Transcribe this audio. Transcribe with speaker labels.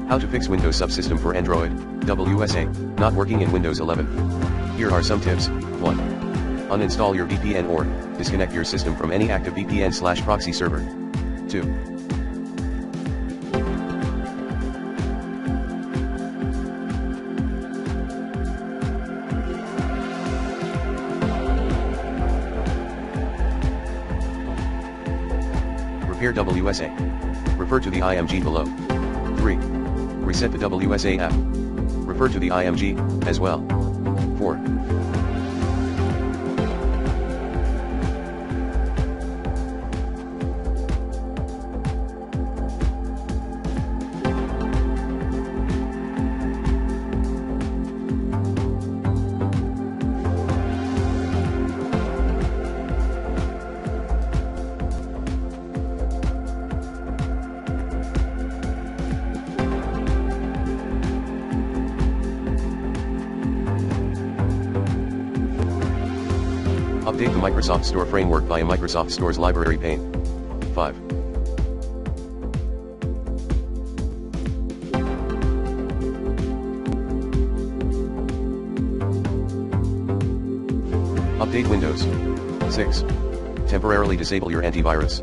Speaker 1: How to fix Windows Subsystem for Android, WSA, not working in Windows 11. Here are some tips. 1. Uninstall your VPN or disconnect your system from any active VPN/proxy server. 2. Repair WSA. Refer to the IMG below. 3. Reset the WSA app. Refer to the IMG, as well. 4. Update the Microsoft Store framework via Microsoft Store's library pane. 5. Update Windows. 6. Temporarily disable your antivirus.